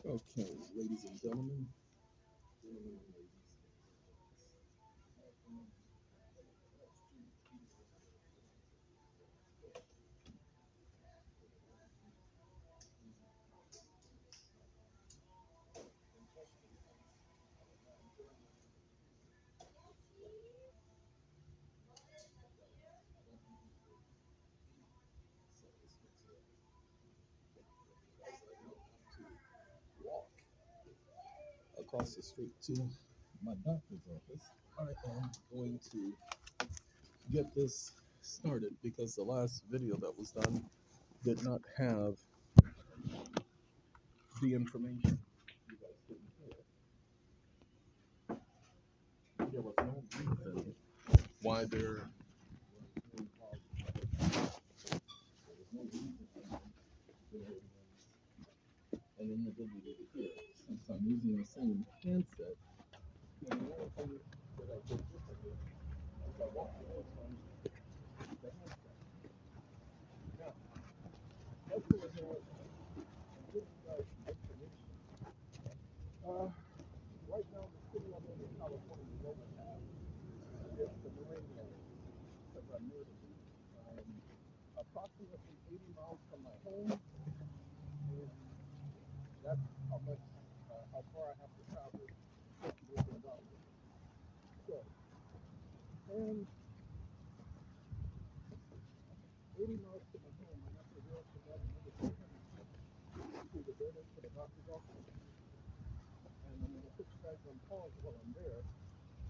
Okay, ladies and gentlemen, walk across the street to my doctor's office. I am going to get this started because the last video that was done did not have the information. You guys didn't hear. There was no reason why there was no reason there was an inability to hear since I'm using the same handset. And the only thing that I did differently is I walked away from the handset. Now, let's go ahead and give you guys some information. Right now, the city I'm in California, is overcast. It's the meridian because I'm near the beach. I'm approximately 80 miles from my home, and that's how far I have to travel to get to the doctor. So, and 80 miles to my home, I have to walk about another 200 feet to the building to the doctor's office. And I'm going to put you guys on pause while I'm there.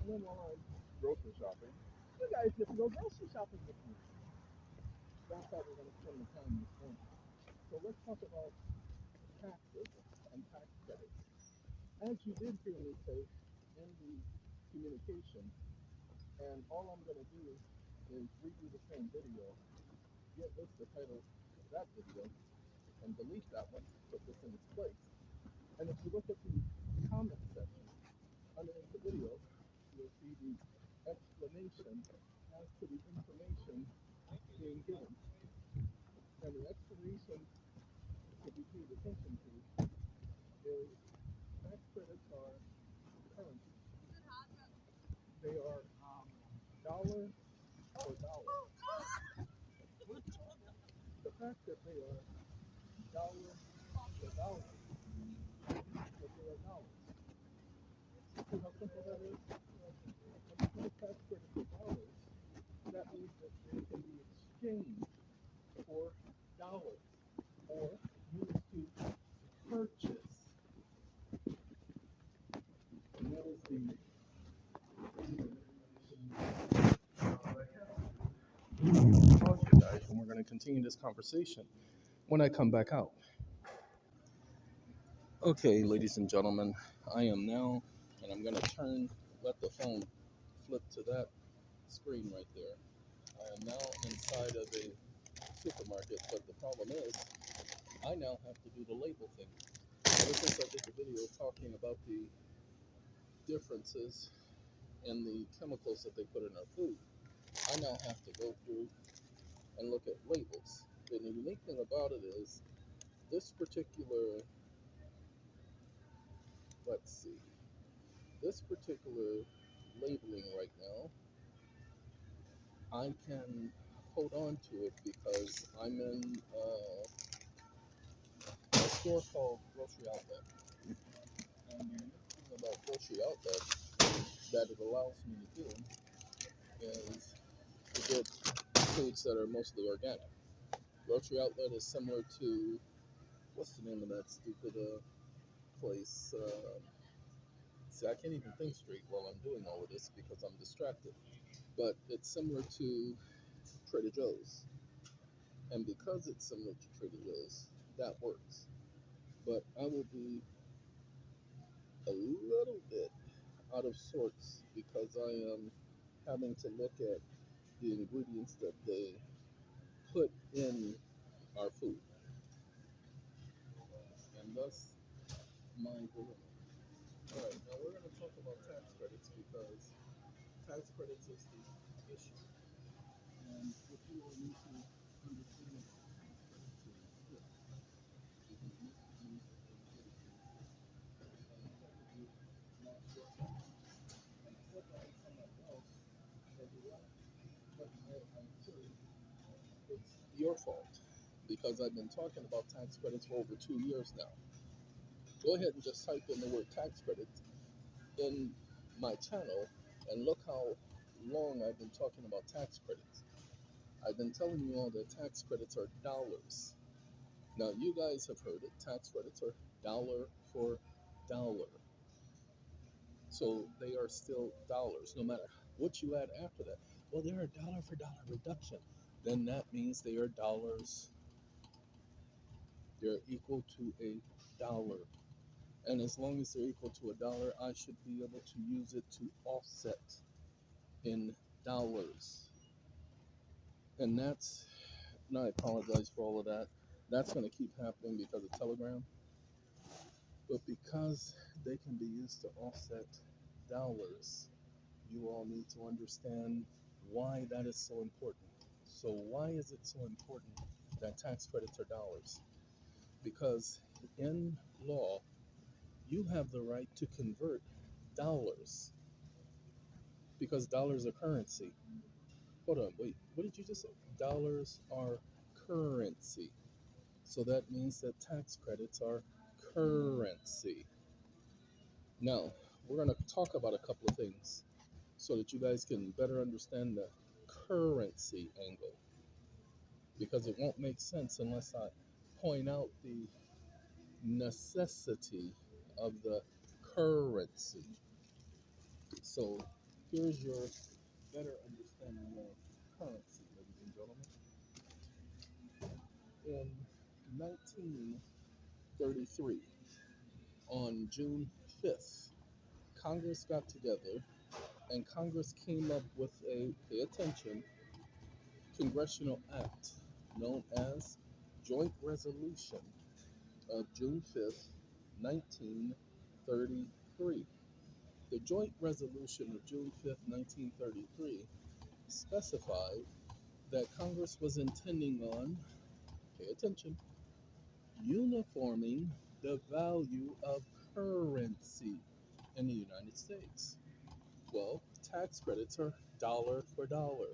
And then while I'm grocery shopping, you guys get to go grocery shopping with me. That's how we're going to spend the time this morning. So let's talk about taxes and tax credits. As you did hear me say in the communication, and all I'm going to do is redo the same video, get this the title of that video, and delete that one, put this in its place. And if you look at the comment section underneath the video, you'll see the explanation as to the information being given. And the explanation to be paid attention to is tax credits are currency. They are dollar for dollar. The fact that they are dollar for dollar means that they are dollars. See how simple that is? When you pay tax credit for dollars, that means that they can be exchanged for dollars or used to purchase. And that is the pause you guys, and we're going to continue this conversation when I come back out. Okay, ladies and gentlemen, I am now, and I'm going to let the phone flip to that screen right there. I am now inside of a supermarket, but the problem is, I now have to do the label thing. Ever since I did the video talking about the differences in the chemicals that they put in our food, I now have to go through and look at labels. And the unique thing about it is, this particular, let's see, this particular labeling right now, I can hold on to it because I'm in a store called Grocery Outlet. And the unique thing about Grocery Outlet that it allows me to do is to get foods that are mostly organic. Grocery Outlet is similar to, what's the name of that stupid place? See, I can't even think straight while I'm doing all of this because I'm distracted. But it's similar to Trader Joe's. And because it's similar to Trader Joe's, that works. But I will be a little bit out of sorts because I am having to look at the ingredients that they put in our food. And thus, my dilemma. Alright, now we're going to talk about tax credits because tax credits is the issue. And what you all need to understand about tax credits is this. Because most of you have been getting your fault because I've been talking about tax credits for over 2 years now. Go ahead and just type in the word tax credits in my channel and look how long I've been talking about tax credits. I've been telling you all that tax credits are dollars. Now, you guys have heard it. Tax credits are dollar for dollar. So they are still dollars, no matter what you add after that. Well, they're a dollar for dollar reduction. Then that means they are dollars. They're equal to a dollar. And as long as they're equal to a dollar, I should be able to use it to offset in dollars. And and I apologize for all of that. That's going to keep happening because of Telegram. But because they can be used to offset dollars, you all need to understand why that is so important. So, why is it so important that tax credits are dollars? Because in law, you have the right to convert dollars because dollars are currency. Hold on, wait, what did you just say? Dollars are currency. So that means that tax credits are currency. Now, we're going to talk about a couple of things so that you guys can better understand the currency angle because it won't make sense unless I point out the necessity of the currency. So, here's your better understanding of currency, ladies and gentlemen. In 1933, on June 5th, Congress got together and Congress came up with pay attention, congressional act known as Joint Resolution of June 5th, 1933. The Joint Resolution of June 5th, 1933 specified that Congress was intending on, pay attention, uniforming the value of currency in the United States. Well, tax credits are dollar for dollar.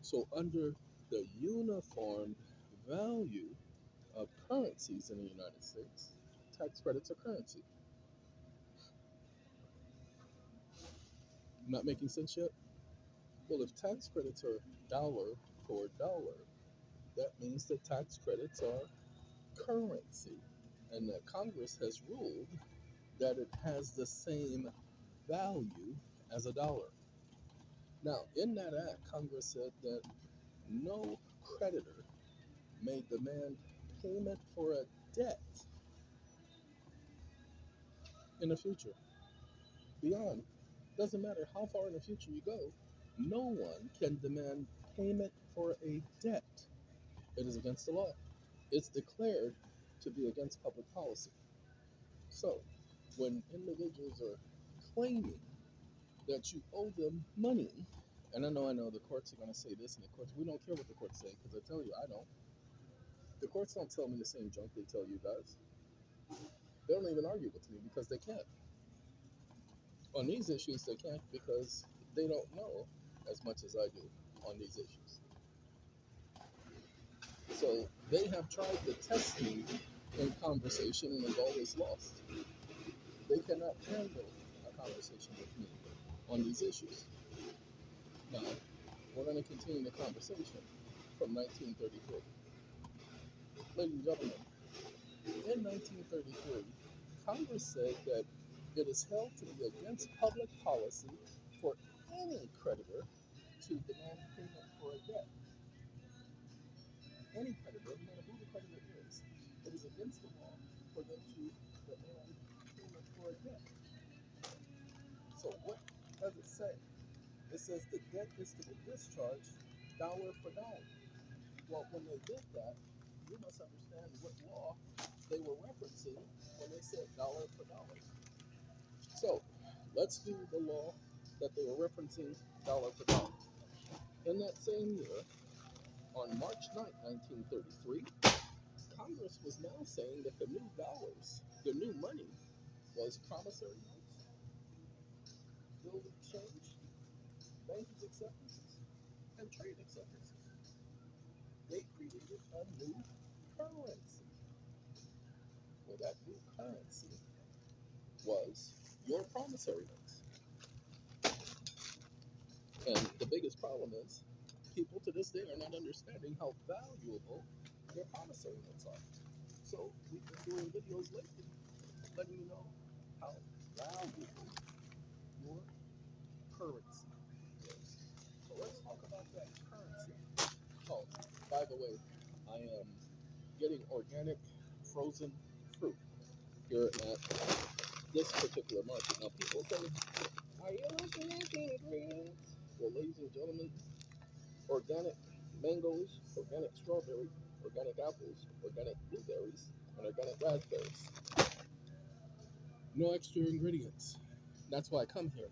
So, under the uniformed value of currencies in the United States, tax credits are currency. Not making sense yet? Well, if tax credits are dollar for dollar, that means that tax credits are currency. And that Congress has ruled that it has the same value as a dollar. Now, in that act, Congress said that no creditor may demand payment for a debt in the future. Beyond, doesn't matter how far in the future you go, no one can demand payment for a debt. It is against the law. It's declared to be against public policy. So, when individuals are claiming that you owe them money, and I know the courts are going to say this, and the courts, we don't care what the courts say, because I tell you, I don't. The courts don't tell me the same junk they tell you guys. They don't even argue with me because they can't. On these issues, they can't because they don't know as much as I do on these issues. So they have tried to test me in conversation and they've always lost. They cannot handle a conversation with me on these issues. Now, we're going to continue the conversation from 1933. Ladies and gentlemen, in 1933, Congress said that it is held to be against public policy for any creditor to demand payment for a debt. Any creditor, no matter who the creditor is, it is against the law for them to demand payment for a debt. So what does it say? It says the debt is to be discharged dollar for dollar. Well, when they did that, you must understand what law they were referencing when they said dollar for dollar. So let's do the law that they were referencing dollar for dollar. In that same year, on March 9th, 1933, Congress was now saying that the new dollars, the new money, was promissory notes, bills of exchange, banking acceptances, and trade acceptances. they created a new currency. Well, that new currency was your promissory notes. And the biggest problem is people to this day are not understanding how valuable their promissory notes are. So we've been doing videos lately letting you know how valuable your currency is. So let's talk about that currency. Oh, by the way, I am getting organic frozen fruit here at this particular market. Now people say, are you looking at the ingredients? Well, ladies and gentlemen, organic mangoes, organic strawberry, organic apples, organic blueberries, and organic raspberries. No extra ingredients. That's why I come here.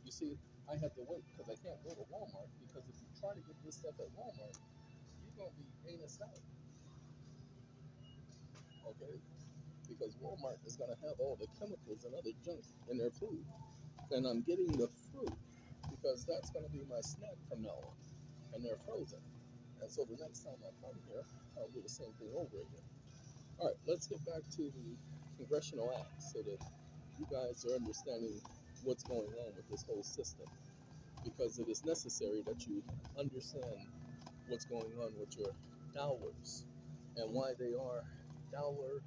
You see, I had to wait because I can't go to Walmart because if you try to get this stuff at Walmart, you're gonna be anus out, okay? Because Walmart is gonna have all the chemicals and other junk in their food, and I'm getting the fruit because that's gonna be my snack from now on, and they're frozen. And so the next time I come here, I'll do the same thing over again. All right, let's get back to the congressional act so that you guys are understanding what's going on with this whole system because it is necessary that you understand what's going on with your dollars and why they are dollar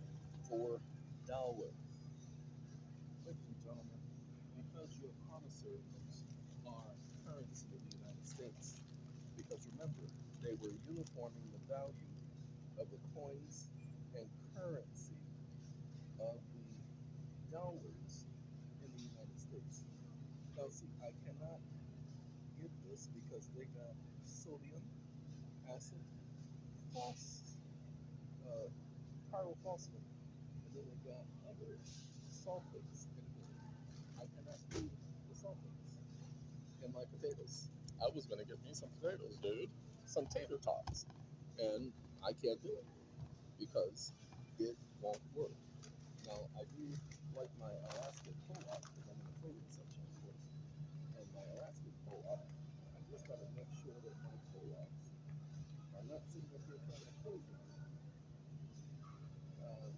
for dollar. Ladies and gentlemen, because your promissory notes are currency of the United States, because remember, they were uniforming the value of the coins and currency of the dollars in the United States. Now, see, I cannot get this because they got sodium, acid, phos, uh, pyrophosphate, and then they got other sulfates in here. I cannot do the sulfates in my potatoes. I was gonna get me some potatoes, dude, some tater tots, and I can't do it because it won't work. Now, I do like my Alaskan co-op because I'm in the frozen section, of course. And my Alaskan co-op, I just got to make sure that my co-ops are not sitting up here trying to poison me. Uh,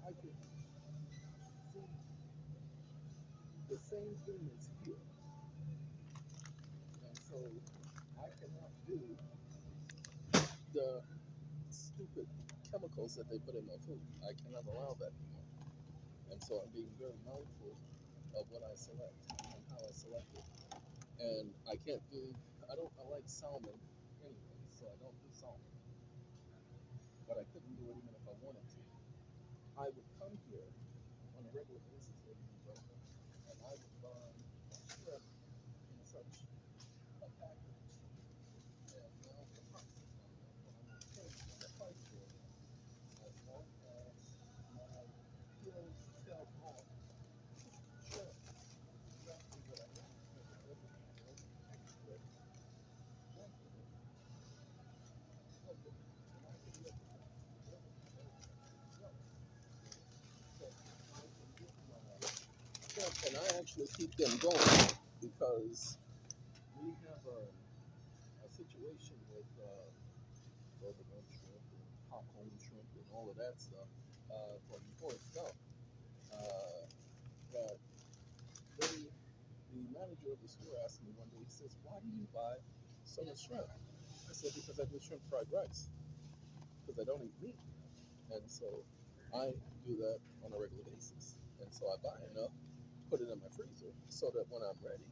I can see the same thing as here. And so I cannot do the stupid chemicals that they put in my food. I cannot allow that anymore. And so I'm being very mindful of what I select and how I select it. And I like salmon anyway, so I don't do salmon. But I couldn't do it even if I wanted to. I would come here on a regular basis, ladies and gentlemen, and I would buy shrimp in such a package. And now the price is going up, but I'm okay on the price for it as long as my pills tell off shrimp is exactly what I want because it doesn't have any extra junk in it. Okay, and I can live with that. It doesn't have any extra junk. So I can get my shrimp, and I actually keep them going because we have a situation with overgrown shrimp and popcorn shrimp and all of that stuff from Forrest Gump. Uh, that the manager of the store asked me one day, he says, why do you buy so much shrimp? I said, because I do shrimp fried rice, because I don't eat meat. And so I do that on a regular basis. And so I buy enough, put it in my freezer, so that when I'm ready,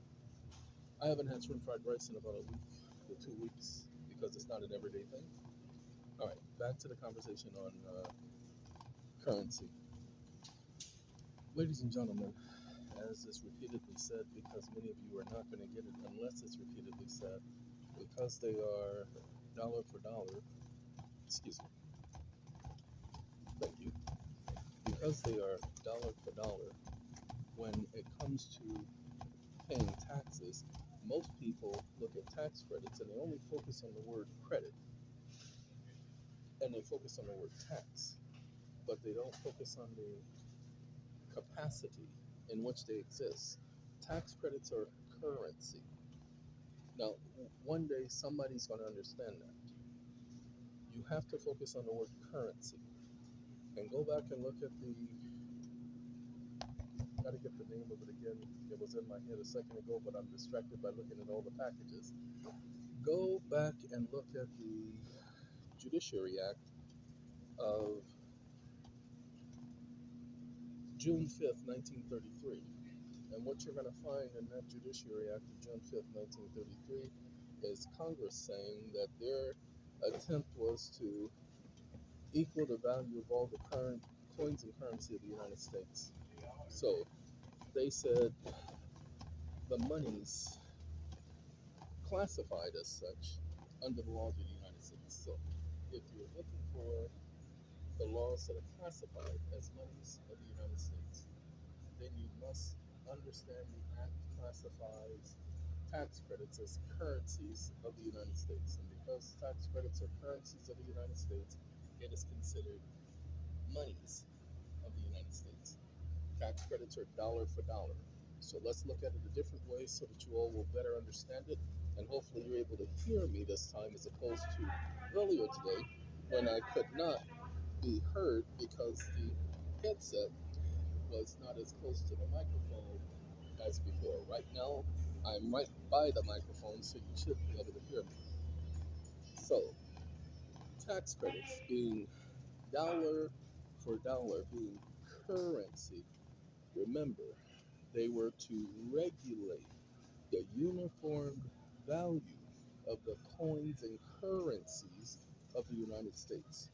I haven't had shrimp fried rice in about a week to 2 weeks because it's not an everyday thing. All right, back to the conversation on currency. Ladies and gentlemen, as is repeatedly said, because many of you are not going to get it unless it's repeatedly said, because they are dollar for dollar, excuse me, thank you, because they are dollar for dollar, when it comes to paying taxes, most people look at tax credits and they only focus on the word credit and they focus on the word tax, but they don't focus on the capacity in which they exist. Tax credits are currency. Now, one day somebody's going to understand that. you have to focus on the word currency and go back and look at the, got to get the name of it again. It was in my head a second ago, but I'm distracted by looking at all the packages. Go back and look at the Judiciary Act of June 5th, 1933. And what you're going to find in that Judiciary Act of June 5th, 1933 is Congress saying that their attempt was to equal the value of all the current coins and currency of the United States. So they said the monies classified as such under the laws of the United States. So if you're looking for the laws that are classified as monies of the United States, then you must understand the Act classifies tax credits as currencies of the United States. And because tax credits are currencies of the United States, it is considered monies of the United States. Tax credits are dollar for dollar. So let's look at it a different way so that you all will better understand it. And hopefully you're able to hear me this time as opposed to earlier today when I could not be heard because the headset was not as close to the microphone as before. Right now, I'm right by the microphone, so you should be able to hear me. So, tax credits being dollar for dollar, being currency, remember, they were to regulate the uniform value of the coins and currencies of the United States.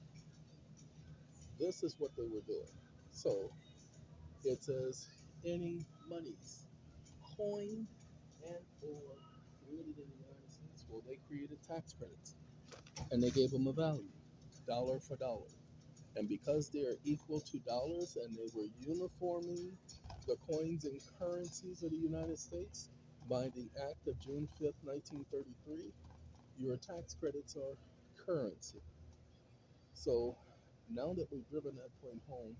This is what they were doing. So, it says any monies, coin and or created in the United States, well, they created tax credits and they gave them a value, dollar for dollar. And because they are equal to dollars and they were uniforming the coins and currencies of the United States by the Act of June 5th, 1933, your tax credits are currency. So now that we've driven that point home,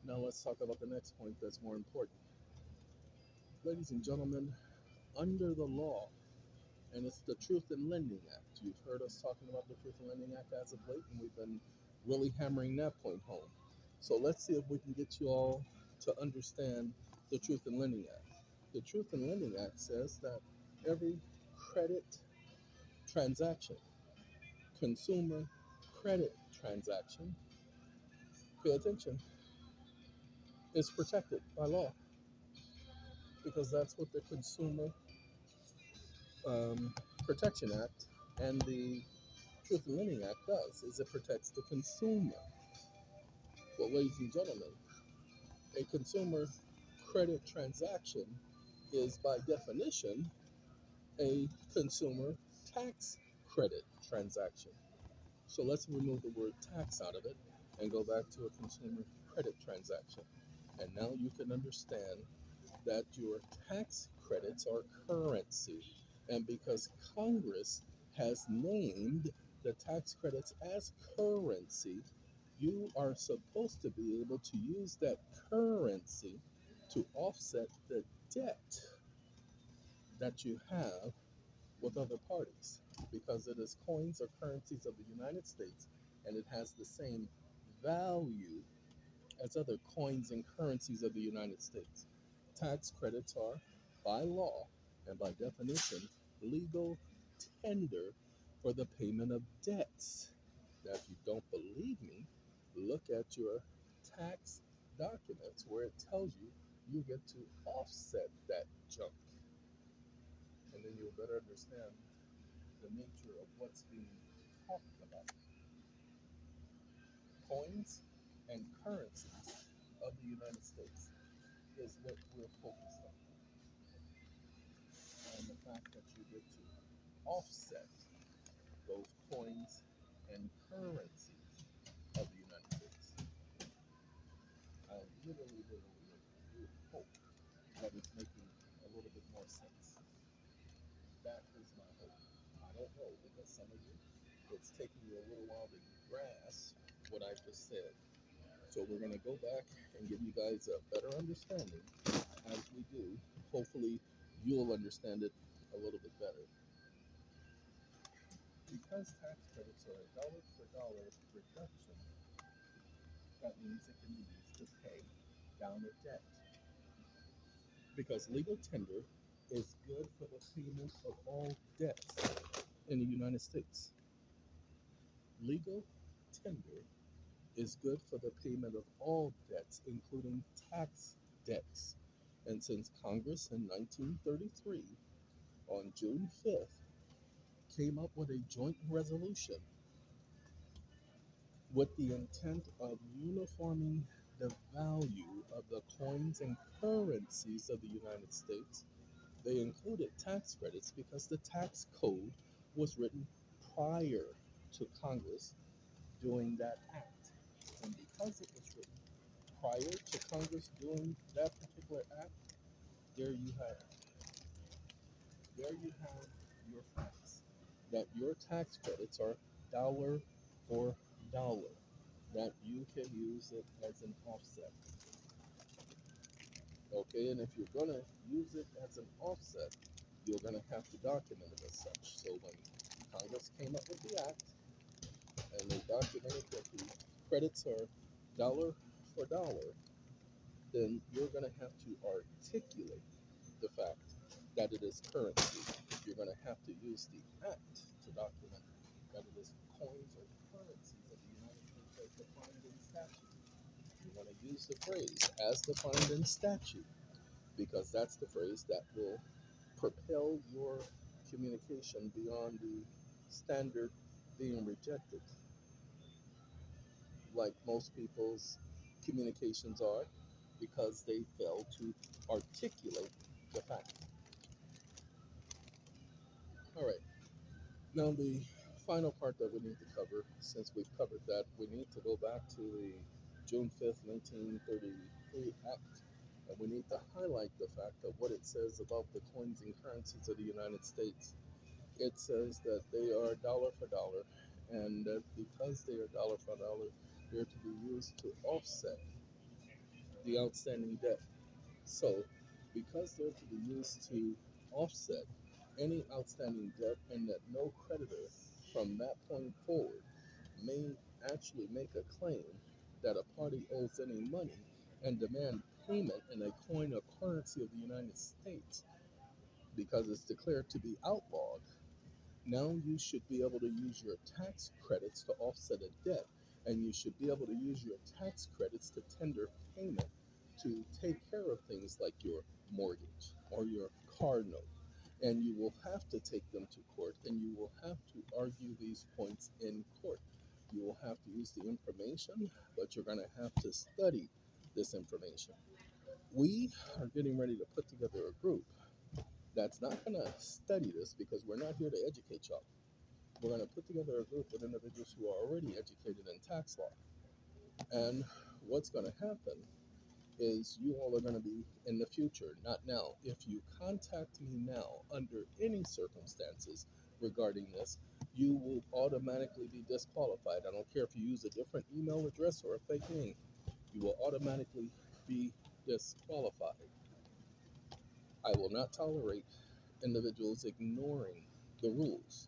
now let's talk about the next point that's more important. Ladies and gentlemen, under the law, and it's the Truth in Lending Act. You've heard us talking about the Truth in Lending Act as of late, and we've been really hammering that point home. So let's see if we can get you all to understand the Truth in Lending Act. The Truth in Lending Act says that every credit transaction, consumer credit transaction, pay attention, is protected by law because that's what the Consumer Protection Act and the Truth in Lending Act does, is it protects the consumer. Well, ladies and gentlemen, a consumer credit transaction is by definition a consumer tax credit transaction. So let's remove the word tax out of it and go back to a consumer credit transaction. And now you can understand that your tax credits are currency. And because Congress has named the tax credits as currency, you are supposed to be able to use that currency to offset the debt that you have with other parties because it is coins or currencies of the United States and it has the same value as other coins and currencies of the United States. Tax credits are, by law and by definition, legal tender for the payment of debts. Now, if you don't believe me, look at your tax documents where it tells you you get to offset that junk. And then you'll better understand the nature of what's being talked about. Coins and currencies of the United States is what we're focused on. And the fact that you get to offset those coins and currencies of the United States. I literally hope that it's making a little bit more sense. That is my hope. I don't know because some of you, it's taking you a little while to grasp what I just said. So we're going to go back and give you guys a better understanding as we do. Hopefully you'll understand it a little bit better. Because tax credits are a dollar for dollar reduction, that means it can be used to pay down a debt. Because legal tender is good for the payment of all debts in the United States. Legal tender is good for the payment of all debts, including tax debts. And since Congress in 1933, on June 5th, came up with a joint resolution with the intent of uniforming the value of the coins and currencies of the United States, they included tax credits because the tax code was written prior to Congress doing that act. And because it was written prior to Congress doing that particular act, there you have there you have your facts that your tax credits are dollar for dollar, that you can use it as an offset. Okay, and if you're gonna use it as an offset, you're gonna have to document it as such. So when Congress came up with the act and they documented that the credits are dollar for dollar, then you're gonna have to articulate the fact that it is currency. You're gonna have to use the act to document that it is coins or currencies of the United States as defined in statute. You want to use the phrase as defined in statute because that's the phrase that will propel your communication beyond the standard being rejected, like most people's communications are, because they fail to articulate the fact. All right, now the final part that we need to cover, since we've covered that, we need to go back to the June 5th, 1933 Act, and we need to highlight the fact of what it says about the coins and currencies of the United States. It says that they are dollar for dollar, and that because they are dollar for dollar, they're to be used to offset the outstanding debt. So, because they're to be used to offset any outstanding debt, and that no creditor from that point forward may actually make a claim that a party owes any money and demand payment in a coin or currency of the United States because it's declared to be outlawed. Now you should be able to use your tax credits to offset a debt, and you should be able to use your tax credits to tender payment to take care of things like your mortgage or your car note. And you will have to take them to court, and you will have to argue these points in court. You will have to use the information, but you're going to have to study this information. We are getting ready to put together a group that's not going to study this because we're not here to educate y'all. We're going to put together a group with individuals who are already educated in tax law. And what's going to happen is you all are going to be in the future, not now. If you contact me now under any circumstances regarding this, you will automatically be disqualified. I don't care if you use a different email address or a fake name, you will automatically be disqualified. I will not tolerate individuals ignoring the rules.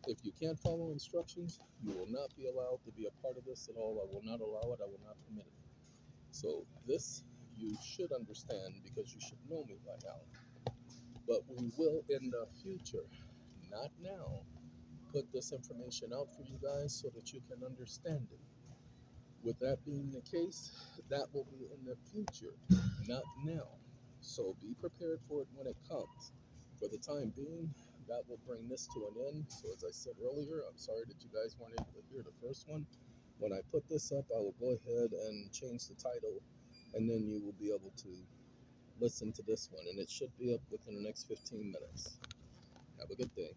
If you can't follow instructions, you will not be allowed to be a part of this at all. I will not allow it. I will not permit it. So this you should understand because you should know me by now. But we will in the future, not now, put this information out for you guys so that you can understand it. With that being the case, that will be in the future, not now. So be prepared for it when it comes. For the time being, that will bring this to an end. So as I said earlier, I'm sorry that you guys weren't able to hear the first one. When I put this up, I will go ahead and change the title, and then you will be able to listen to this one. And it should be up within the next 15 minutes. Have a good day.